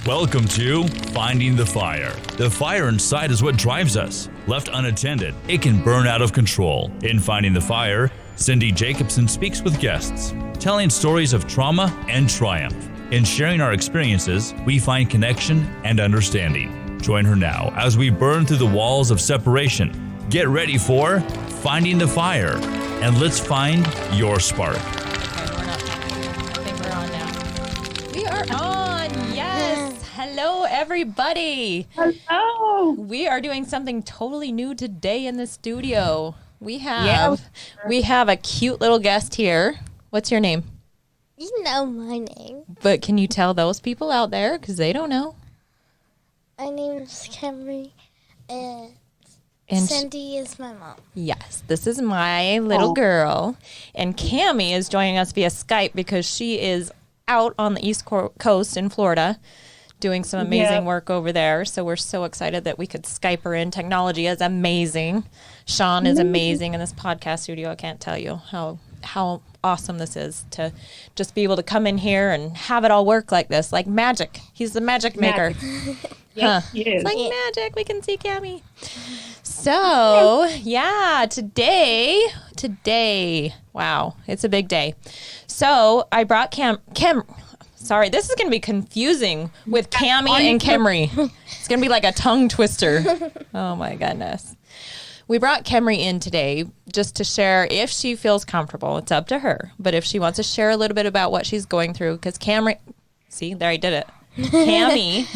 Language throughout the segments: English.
Welcome to Finding the Fire. The fire inside is what drives us. Left unattended, it can burn out of control. In Finding the Fire, Cindy Jacobson speaks with guests, telling stories of trauma and triumph. In sharing our experiences, we find connection and understanding. Join her now as we burn through the walls of separation. Get ready for Finding the Fire, and let's find your spark. Hello, everybody. Hello. We are doing something totally new today in the studio. We have a cute little guest here. What's your name? You know my name. But can you tell those people out there, because they don't know? My name is Camry, and Cindy is my mom. Yes, this is my little girl. And Cammie is joining us via Skype because she is out on the East Coast in Florida doing some amazing work over there. So we're so excited that we could Skype her in. Technology is amazing. Sean is amazing in this podcast studio. I can't tell you how awesome this is to just be able to come in here and have it all work like this, like magic. He's the magic maker. Yes, he is. It's like magic. We can see Cammie. So, today, wow, it's a big day. So I brought Sorry, this is going to be confusing with Cammie and Camry. It's going to be like a tongue twister. Oh, my goodness. We brought Camry in today just to share if she feels comfortable. It's up to her. But if she wants to share a little bit about what she's going through, because Camry, see, there I did it. Cammie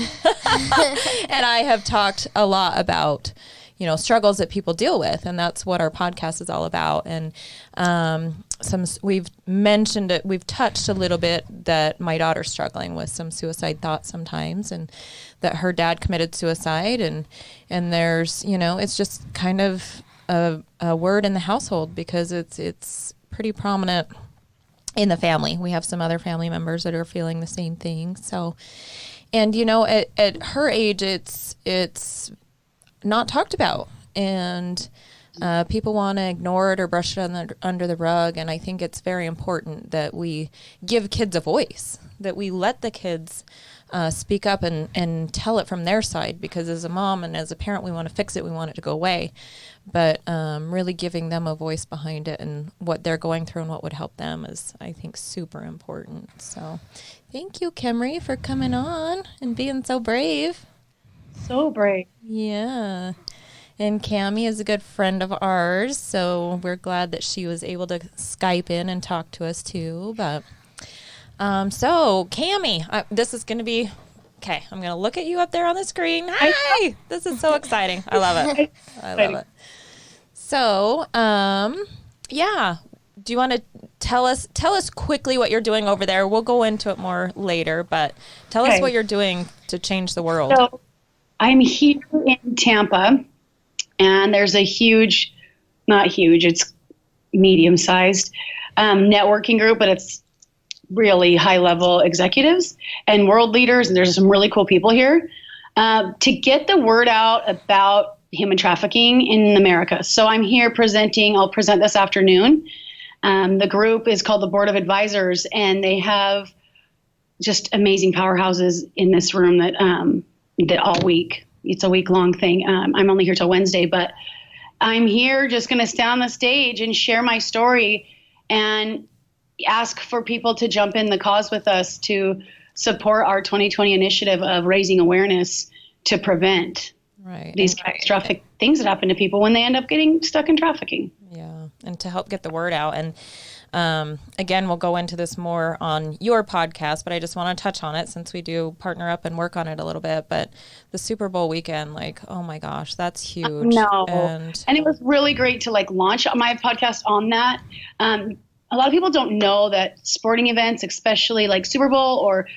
and I have talked a lot about, struggles that people deal with. And that's what our podcast is all about. And we've mentioned it, we've touched a little bit that my daughter's struggling with some suicide thoughts sometimes, and that her dad committed suicide, and there's, it's just kind of a word in the household because it's pretty prominent in the family. We have some other family members that are feeling the same thing. So, and at her age, it's not talked about, and people want to ignore it or brush it under the rug. And I think it's very important that we give kids a voice, that we let the kids speak up and tell it from their side, because as a mom and as a parent, we want to fix it. We want it to go away. But really giving them a voice behind it and what they're going through and what would help them is, I think, super important. So thank you, Camry, for coming on and being so brave. So brave. Yeah. And Cammie is a good friend of ours, so we're glad that she was able to Skype in and talk to us too. But so Cammie, this is going to be okay. I'm going to look at you up there on the screen. Hi, this is so exciting. I love it. I love it. So, do you want to tell us quickly what you're doing over there? We'll go into it more later, but tell us what you're doing to change the world. So, I'm here in Tampa. And there's a huge, not huge, it's medium-sized networking group, but it's really high-level executives and world leaders, and there's some really cool people here to get the word out about human trafficking in America. So I'm here presenting. I'll present this afternoon. The group is called the Board of Advisors, and they have just amazing powerhouses in this room that all week. It's a week-long thing. I'm only here till Wednesday, but I'm here just going to stand on the stage and share my story and ask for people to jump in the cause with us to support our 2020 initiative of raising awareness to prevent these catastrophic things that happen to people when they end up getting stuck in trafficking. Yeah, and to help get the word out. And again, we'll go into this more on your podcast, but I just want to touch on it since we do partner up and work on it a little bit. But the Super Bowl weekend, oh my gosh, that's huge. No, and it was really great to launch my podcast on that. A lot of people don't know that sporting events, especially like Super Bowl or,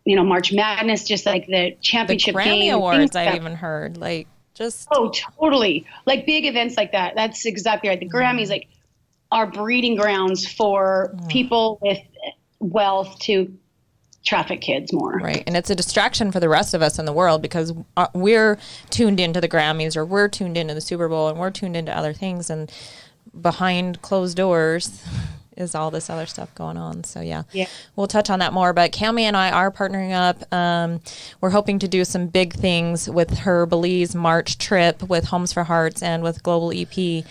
March Madness, just like the championship the Grammy game, Awards, I even heard Oh, totally. Like big events like that. That's exactly right. The Grammys, are breeding grounds for people with wealth to traffic kids more. Right. And it's a distraction for the rest of us in the world because we're tuned into the Grammys or we're tuned into the Super Bowl and we're tuned into other things. And behind closed doors, is all this other stuff going on. So yeah, Yeah. we'll touch on that more. But Cami and I are partnering up. We're hoping to do some big things with her Belize March trip with Homes for Hearts and with Global EP.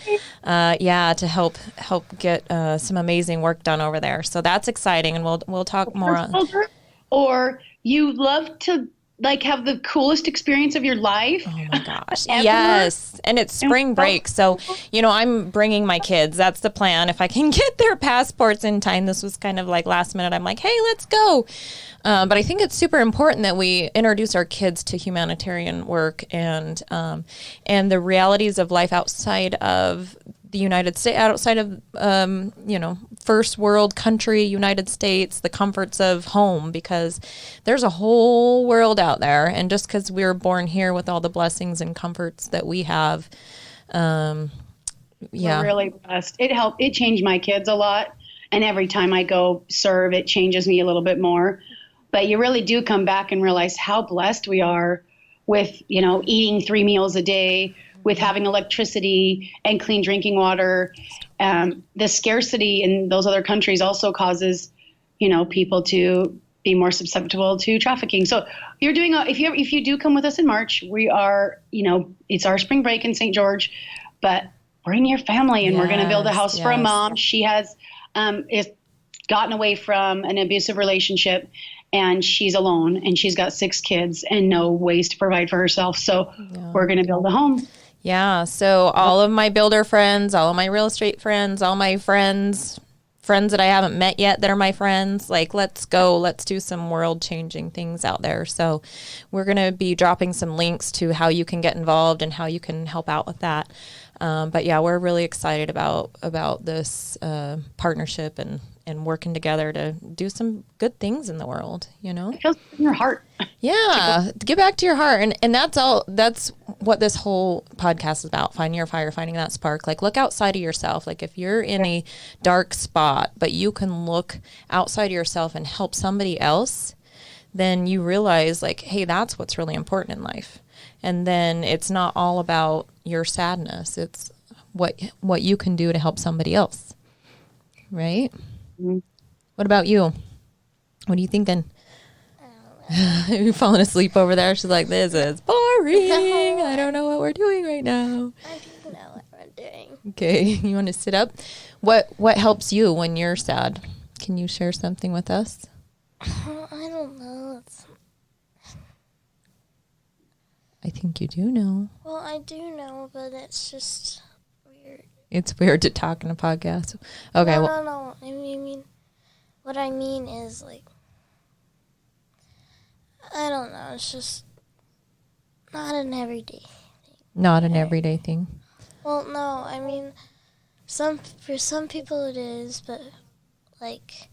To help get some amazing work done over there. So that's exciting, and we'll talk more on. Or you love to like have the coolest experience of your life. Oh my gosh. Yes. And it's spring break. So, I'm bringing my kids. That's the plan. If I can get their passports in time, this was kind of like last minute. I'm like, hey, let's go. But I think it's super important that we introduce our kids to humanitarian work and the realities of life outside of the United States, outside of, first world country, United States, the comforts of home, because there's a whole world out there. And just because we were born here with all the blessings and comforts that we have, We're really blessed. It changed my kids a lot. And every time I go serve, it changes me a little bit more. But you really do come back and realize how blessed we are with, eating 3 meals a day, with having electricity and clean drinking water. The scarcity in those other countries also causes, people to be more susceptible to trafficking. So you're doing, if you do come with us in March, we are, it's our spring break in St. George, but bring your family and we're going to build a house for a mom. She has gotten away from an abusive relationship and she's alone and she's got 6 kids and no ways to provide for herself. So we're going to build a home. Yeah. So all of my builder friends, all of my real estate friends, all my friends that I haven't met yet that are my friends, like, let's go, let's do some world changing things out there. So we're going to be dropping some links to how you can get involved and how you can help out with that. But yeah, we're really excited about this partnership and working together to do some good things in the world, It feels in your heart. Yeah. Get back to your heart. And that's what this whole podcast is about. Finding your fire, finding that spark. Like, look outside of yourself. Like, if you're in a dark spot, but you can look outside of yourself and help somebody else, then you realize, like, hey, that's what's really important in life. And then it's not all about your sadness. It's what you can do to help somebody else. Right? Mm-hmm. What about you? What are you thinking? You're falling asleep over there. She's like, this is boring. I don't know what we're doing right now. I do know what we're doing. Okay. You want to sit up? What helps you when you're sad? Can you share something with us? I don't know. I think you do know. Well, I do know, but it's just weird. It's weird to talk in a podcast. Okay. No. I mean, what I mean is, like, I don't know. It's just not an everyday thing. Not an everyday thing. Well, no. I mean, for some people it is, but, like,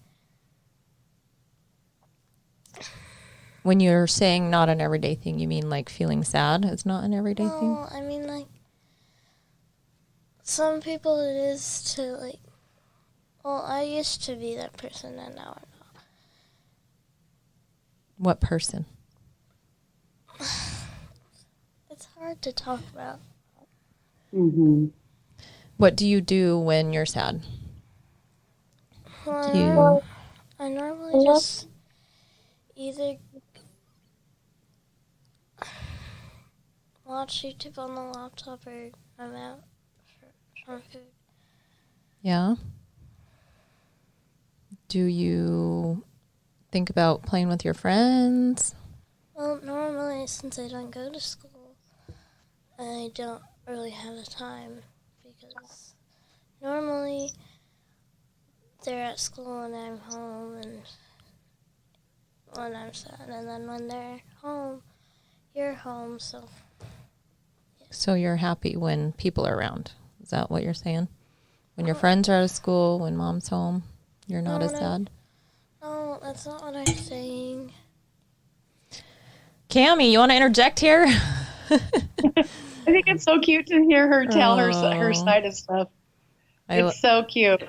when you're saying not an everyday thing, you mean like feeling sad? It's not an everyday thing? No, I mean, like, some people it is to, like, well, I used to be that person and now I'm not. What person? It's hard to talk about. Mm-hmm. What do you do when you're sad? Well, I normally just either watch YouTube on the laptop or I'm out for food. Yeah. Do you think about playing with your friends? Well, normally, since I don't go to school, I don't really have the time because normally they're at school and I'm home and when I'm sad, and then when they're home, you're home, so. Yeah. So you're happy when people are around. Is that what you're saying? When your friends are out of school, when mom's home, you're not as sad? No, that's not what I'm saying. Cami, you want to interject here? I think it's so cute to hear her tell her side of stuff. It's so cute.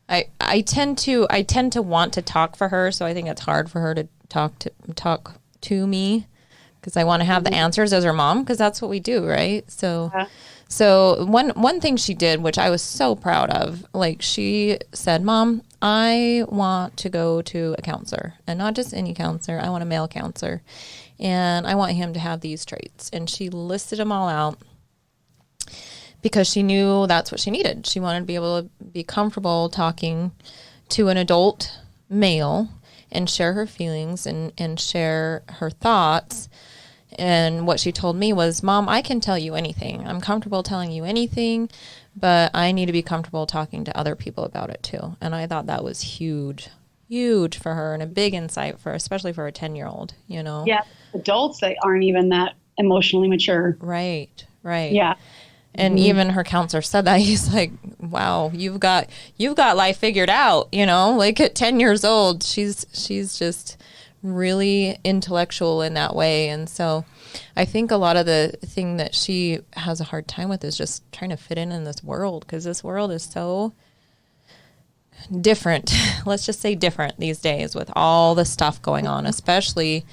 I tend to want to talk for her, so I think it's hard for her to talk to me because I want to have the answers as her mom because that's what we do, right? So So one thing she did, which I was so proud of, like she said, Mom, I want to go to a counselor, and not just any counselor. I want a male counselor, and I want him to have these traits. And she listed them all out because she knew that's what she needed. She wanted to be able to be comfortable talking to an adult male and share her feelings and share her thoughts. And what she told me was, Mom, I can tell you anything. I'm comfortable telling you anything, but I need to be comfortable talking to other people about it too. And I thought that was huge for her, and a big insight for, especially for a 10-year-old, you know? Yeah. Adults that aren't even that emotionally mature. Right. Yeah. And even her counselor said that. He's like, wow, you've got life figured out, you know, like at 10 years old, she's just really intellectual in that way. And so I think a lot of the thing that she has a hard time with is just trying to fit in this world, because this world is so different. Let's just say different these days with all the stuff going on, especially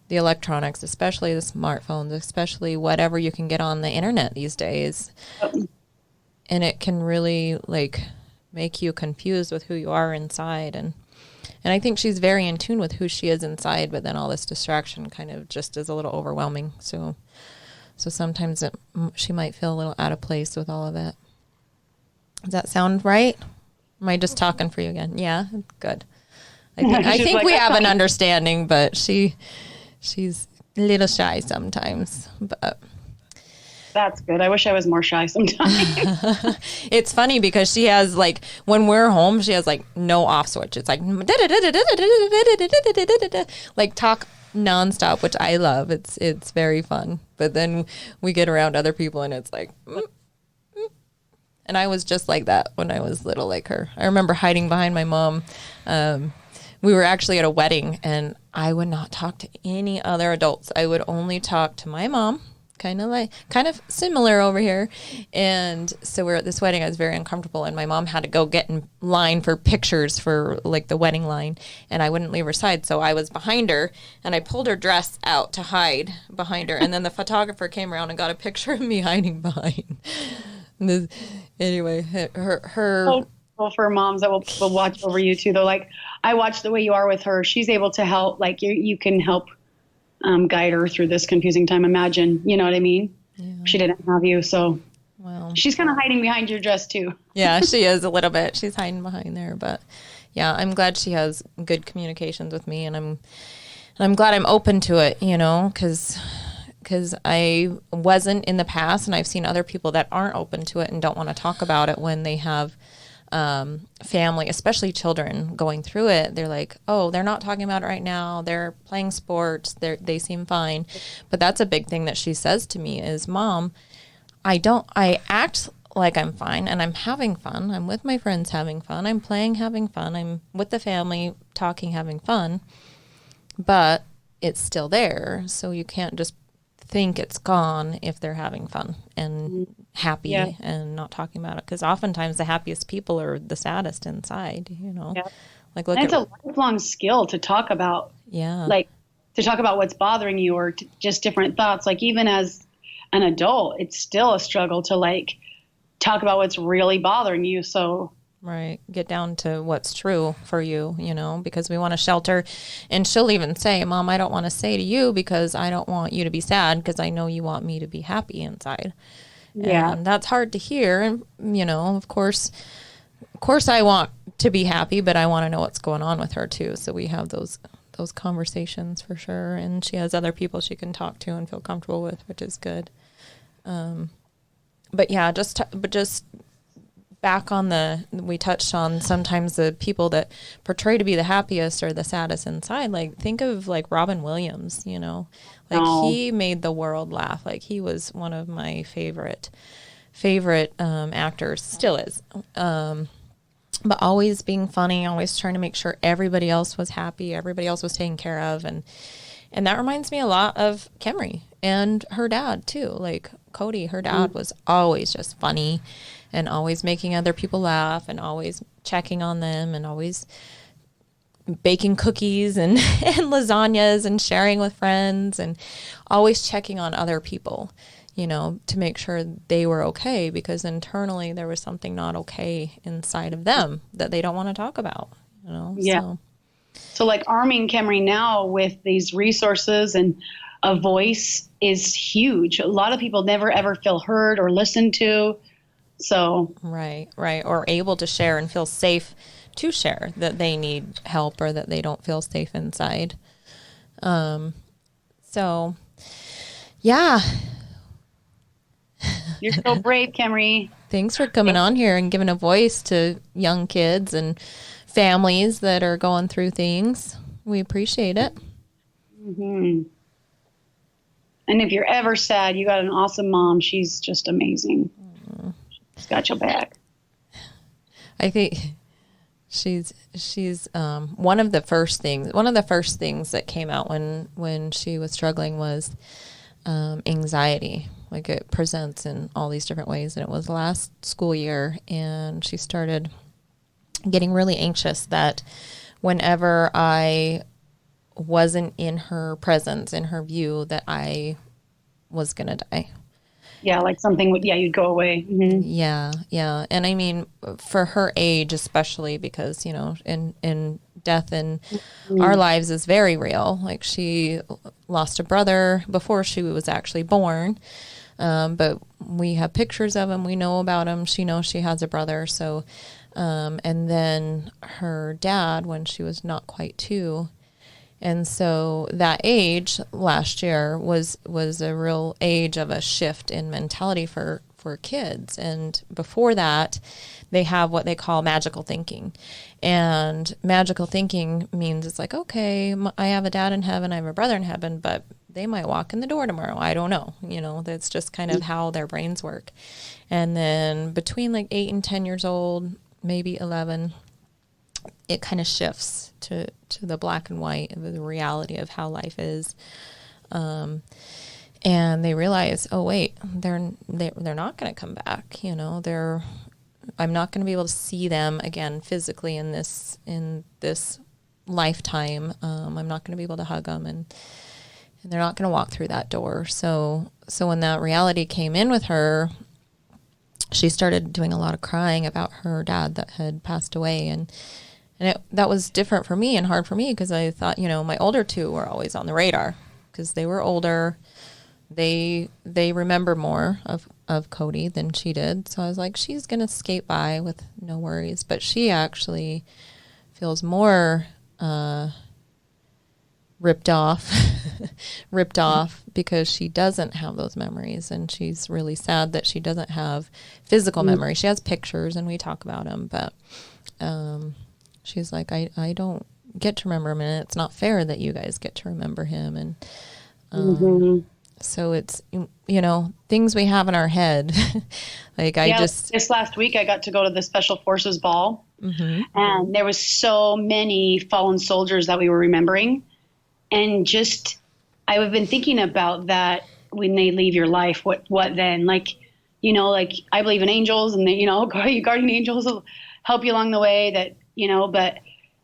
the electronics, especially the smartphones, especially whatever you can get on the internet these days. And it can really like make you confused with who you are inside. And I think she's very in tune with who she is inside, but then all this distraction kind of just is a little overwhelming. So sometimes she might feel a little out of place with all of it. Does that sound right? Am I just talking for you again? Yeah, good. I think like, we have an understanding, but she's a little shy sometimes. But that's good. I wish I was more shy sometimes. It's funny because she has like, when we're home, she has like no off switch. It's like like talk nonstop, which I love. It's very fun. But then we get around other people and it's like, and I was just like that when I was little, like her. I remember hiding behind my mom. We were actually at a wedding, and I would not talk to any other adults. I would only talk to my mom, kind of similar over here. And so we're at this wedding. I was very uncomfortable, and my mom had to go get in line for pictures for like the wedding line, and I wouldn't leave her side. So I was behind her, and I pulled her dress out to hide behind her. And then the photographer came around and got a picture of me hiding behind. Anyway, her well, for moms that will watch over you too, though, like I watch the way you are with her. She's able to help, like you can help guide her through this confusing time. Imagine, you know what I mean? Yeah. She didn't have you, so she's kind of hiding behind your dress too. Yeah, she is a little bit. She's hiding behind there, but yeah, I'm glad she has good communications with me, and I'm glad I'm open to it, you know, because I wasn't in the past, and I've seen other people that aren't open to it and don't want to talk about it when they have family, especially children going through it. They're like, oh, they're not talking about it right now. They're playing sports. They seem fine. But that's a big thing that she says to me is, Mom, I act like I'm fine and I'm having fun. I'm with my friends having fun. I'm playing, having fun. I'm with the family talking, having fun. But it's still there. So you can't just think it's gone if they're having fun and happy and not talking about it, because oftentimes the happiest people are the saddest inside, you know. Like look, it's a lifelong skill to talk about, like to talk about what's bothering you, or just different thoughts. Like even as an adult, it's still a struggle to like talk about what's really bothering you. So get down to what's true for you, you know, because we want to shelter. And she'll even say, Mom, I don't want to say to you because I don't want you to be sad, because I know you want me to be happy inside. And that's hard to hear. And, you know, of course I want to be happy, but I want to know what's going on with her too. So we have those conversations for sure. And she has other people she can talk to and feel comfortable with, which is good. But yeah, just back on we touched on sometimes the people that portray to be the happiest or the saddest inside. Like think of like Robin Williams, you know, like he made the world laugh. Like he was one of my favorite actors, still is. But always being funny, always trying to make sure everybody else was happy, everybody else was taken care of. And that reminds me a lot of Kemry and her dad too. Like Cody, her dad was always just funny and always making other people laugh and always checking on them and always baking cookies and lasagnas and sharing with friends and always checking on other people, to make sure they were okay, because internally there was something not okay inside of them that they don't want to talk about, Yeah. So like arming Camry now with these resources and a voice is huge. A lot of people never ever feel heard or listened to. So Right. Or able to share and feel safe to share that they need help or that they don't feel safe inside. So yeah. You're so brave, Camry. Thanks for coming on here and giving a voice to young kids and families that are going through things. We appreciate it. Mm-hmm. And if you're ever sad, you got an awesome mom. She's just amazing. She's got your back. I think she's one of the first things that came out when she was struggling was anxiety. Like, it presents in all these different ways. And it was last school year, and she started getting really anxious that whenever I wasn't in her presence, in her view, that I was going to die. Yeah, like something would, you'd go away. Mm-hmm. Yeah. And I mean, for her age, especially because, in death in our lives is very real. Like, she lost a brother before she was actually born. But we have pictures of him. We know about him. She knows she has a brother. So, and then her dad when she was not quite 2. And so that age last year was a real age of a shift in mentality for kids. And before that, they have what they call magical thinking. And magical thinking means it's like, okay, I have a dad in heaven, I have a brother in heaven, but they might walk in the door tomorrow. I don't know. That's just kind of how their brains work. And then between like 8 and 10 years old, maybe 11, it kind of shifts to the black and white of the reality of how life is. And they realize, oh wait, they're not going to come back. I'm not going to be able to see them again physically in this lifetime. I'm not going to be able to hug them, and they're not going to walk through that door. So when that reality came in with her, she started doing a lot of crying about her dad that had passed away, and that was different for me and hard for me because I thought, my older 2 were always on the radar because they were older. They remember more of Cody than she did. So I was like, she's going to skate by with no worries. But she actually feels more ripped off because she doesn't have those memories. And she's really sad that she doesn't have physical memory. She has pictures and we talk about them. But she's like, I don't get to remember him. And it's not fair that you guys get to remember him. And so it's, things we have in our head. Like this last week I got to go to the Special Forces Ball, and there was so many fallen soldiers that we were remembering. And just, I've been thinking about that when they leave your life, what then? Like, I believe in angels and guardian angels will help you along the way but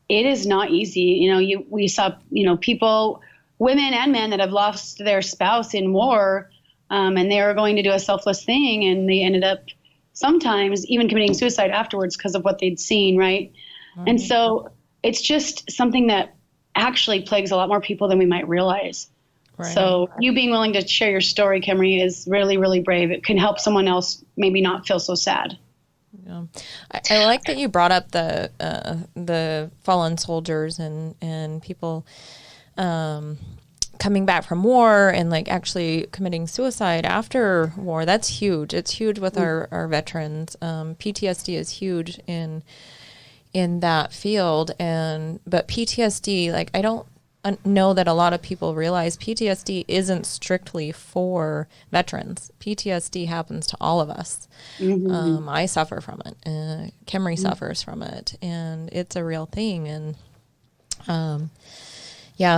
it is not easy. We saw, people, women and men that have lost their spouse in war, and they were going to do a selfless thing, and they ended up sometimes even committing suicide afterwards because of what they'd seen, right? Mm-hmm. And so it's just something that actually plagues a lot more people than we might realize. Right. So you being willing to share your story, Camry, is really, really brave. It can help someone else maybe not feel so sad. Yeah. I like that you brought up the fallen soldiers and people coming back from war and like actually committing suicide after war. That's huge. It's huge with our veterans. PTSD is huge in that field. But PTSD, like, I don't know that a lot of people realize PTSD isn't strictly for veterans. PTSD happens to all of us. Mm-hmm. I suffer from it. Camry suffers from it, and it's a real thing. And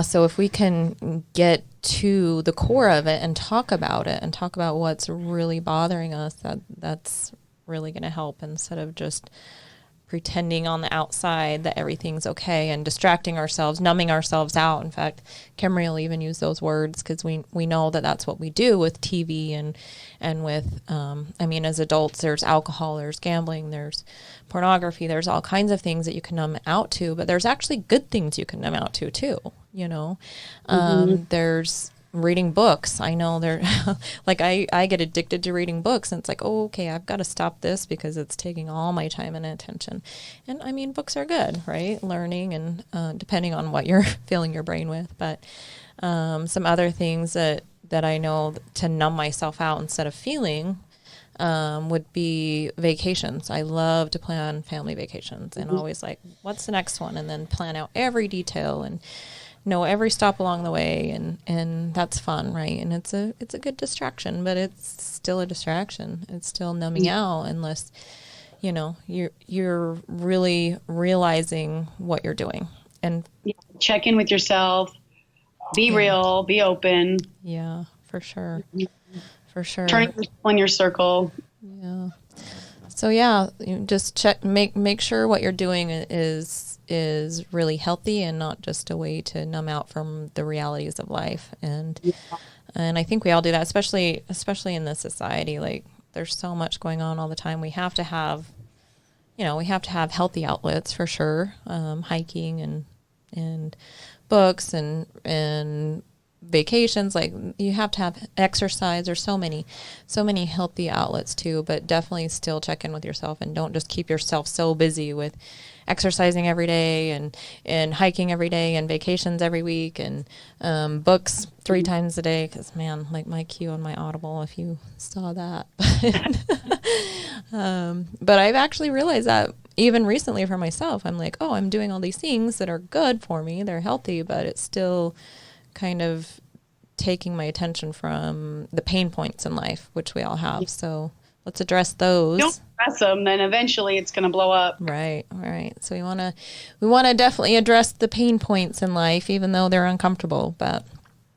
so if we can get to the core of it and talk about it and talk about what's really bothering us, that's really going to help instead of just pretending on the outside that everything's okay and distracting ourselves, numbing ourselves out. In fact, Kimry will even use those words because we know that that's what we do with TV and with, as adults, there's alcohol, there's gambling, there's pornography, there's all kinds of things that you can numb out to, but there's actually good things you can numb out to too, There's reading books. I know they're like I get addicted to reading books, and it's like, oh, okay, I've got to stop this because it's taking all my time and attention. And books are good, right? Learning and depending on what you're filling your brain with. But some other things that I know to numb myself out instead of feeling would be vacations. I love to plan family vacations and always like, what's the next one? And then plan out every detail and know every stop along the way, and that's fun, right? And it's a good distraction, but it's still a distraction. It's still numbing out unless you're really realizing what you're doing. And check in with yourself, be real, be open. Yeah, for sure. For sure. Turn people in your circle. Yeah. So you just check, make sure what you're doing is really healthy and not just a way to numb out from the realities of life. And I think we all do that, especially in this society. Like, there's so much going on all the time. We have to have healthy outlets for sure. Hiking and books and vacations. Like, you have to have exercise. There's so many healthy outlets too, but definitely still check in with yourself and don't just keep yourself so busy with exercising every day and hiking every day and vacations every week and books 3 times a day. Because, man, like my queue on my Audible, if you saw that. But I've actually realized that even recently for myself, I'm like, oh, I'm doing all these things that are good for me. They're healthy, but it's still kind of taking my attention from the pain points in life, which we all have. So let's address those. Don't address them, then eventually it's going to blow up. Right. So we want to definitely address the pain points in life, even though they're uncomfortable. But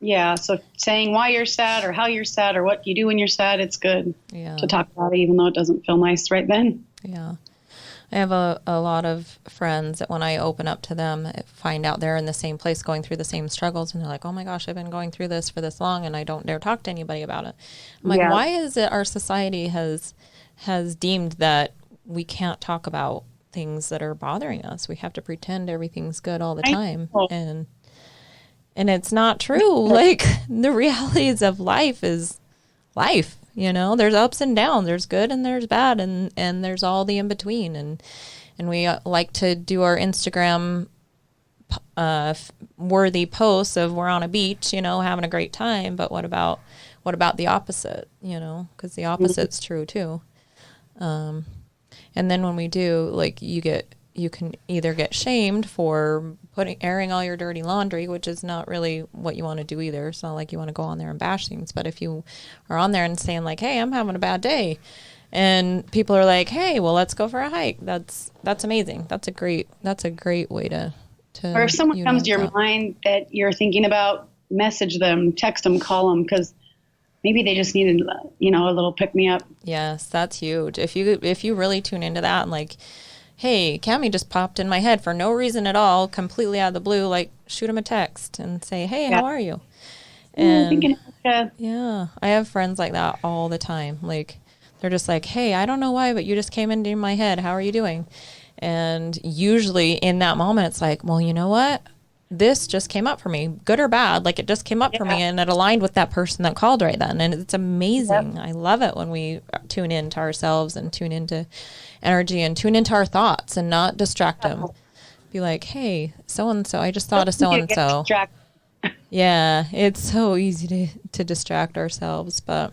yeah, so saying why you're sad or how you're sad or what you do when you're sad, it's good to talk about it, even though it doesn't feel nice right then. Yeah. I have a lot of friends that when I open up to them, I find out they're in the same place going through the same struggles. And they're like, oh my gosh, I've been going through this for this long and I don't dare talk to anybody about it. I'm like, why is it our society has deemed that we can't talk about things that are bothering us? We have to pretend everything's good all the time. And it's not true. Like, the realities of life is life. There's ups and downs. There's good and there's bad, and there's all the in between. And we like to do our Instagram worthy posts of we're on a beach, having a great time. But what about the opposite? Because the opposite's true too. And then when we do, like, you can either get shamed for airing all your dirty laundry, which is not really what you want to do either. It's not like you want to go on there and bash things. But if you are on there and saying like, hey, I'm having a bad day, and people are like, hey, well, let's go for a hike. That's amazing. That's a great way to or if someone comes to your mind that you're thinking about, message them, text them, call them, because maybe they just needed, a little pick me up. Yes, that's huge. If you really tune into that and like, hey, Cammie just popped in my head for no reason at all, completely out of the blue, like, shoot him a text and say, hey, how are you? And I have friends like that all the time. Like, they're just like, hey, I don't know why, but you just came into my head. How are you doing? And usually in that moment, it's like, well, you know what? This just came up for me, good or bad. Like, it just came up for me, and it aligned with that person that called right then. And it's amazing. I love it when we tune into ourselves and tune into energy and tune into our thoughts and not distract them. Be like, hey, so-and-so, I just thought of so-and-so. Yeah, it's so easy to distract ourselves. But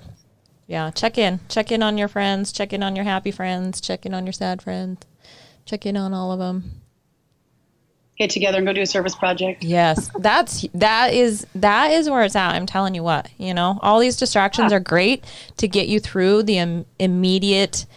yeah, check in on your friends, check in on your happy friends, check in on your sad friends, check in on all of them. Get together and go do a service project. Yes, that is where it's at. I'm telling you what, all these distractions are great to get you through the immediate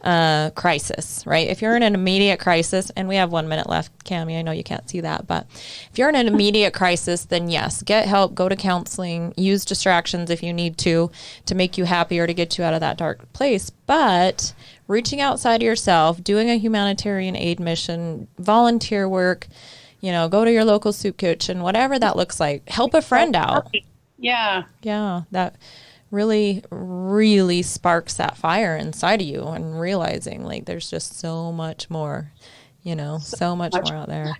crisis, right? If you're in an immediate crisis, and we have 1 minute left, Cammie, I know you can't see that, but if you're in an immediate crisis, then yes, get help, go to counseling, use distractions if you need to make you happier, to get you out of that dark place. But reaching outside of yourself, doing a humanitarian aid mission, volunteer work, go to your local soup kitchen, whatever that looks like, help a friend out. Yeah. Yeah. That really, really sparks that fire inside of you, and realizing like there's just so much more, so much more out there.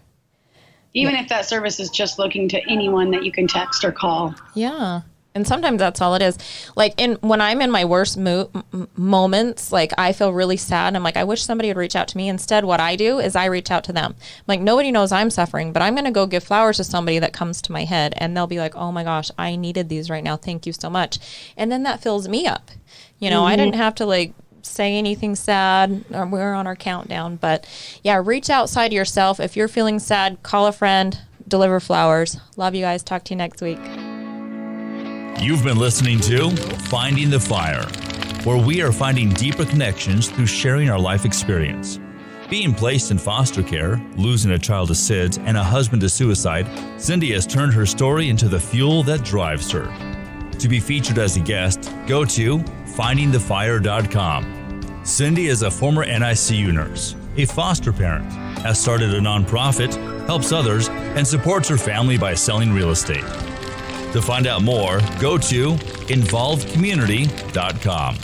Even if that service is just looking to anyone that you can text or call. Yeah. And sometimes that's all it is. Like when I'm in my worst moments, like I feel really sad. And I'm like, I wish somebody would reach out to me. Instead, what I do is I reach out to them. I'm like, nobody knows I'm suffering, but I'm going to go give flowers to somebody that comes to my head. And they'll be like, oh my gosh, I needed these right now. Thank you so much. And then that fills me up. I didn't have to like say anything sad. We're on our countdown. But yeah, reach outside yourself. If you're feeling sad, call a friend, deliver flowers. Love you guys. Talk to you next week. You've been listening to Finding the Fire, where we are finding deeper connections through sharing our life experience. Being placed in foster care, losing a child to SIDS, and a husband to suicide, Cindy has turned her story into the fuel that drives her. To be featured as a guest, go to findingthefire.com. Cindy is a former NICU nurse, a foster parent, has started a nonprofit, helps others, and supports her family by selling real estate. To find out more, go to involvedcommunity.com.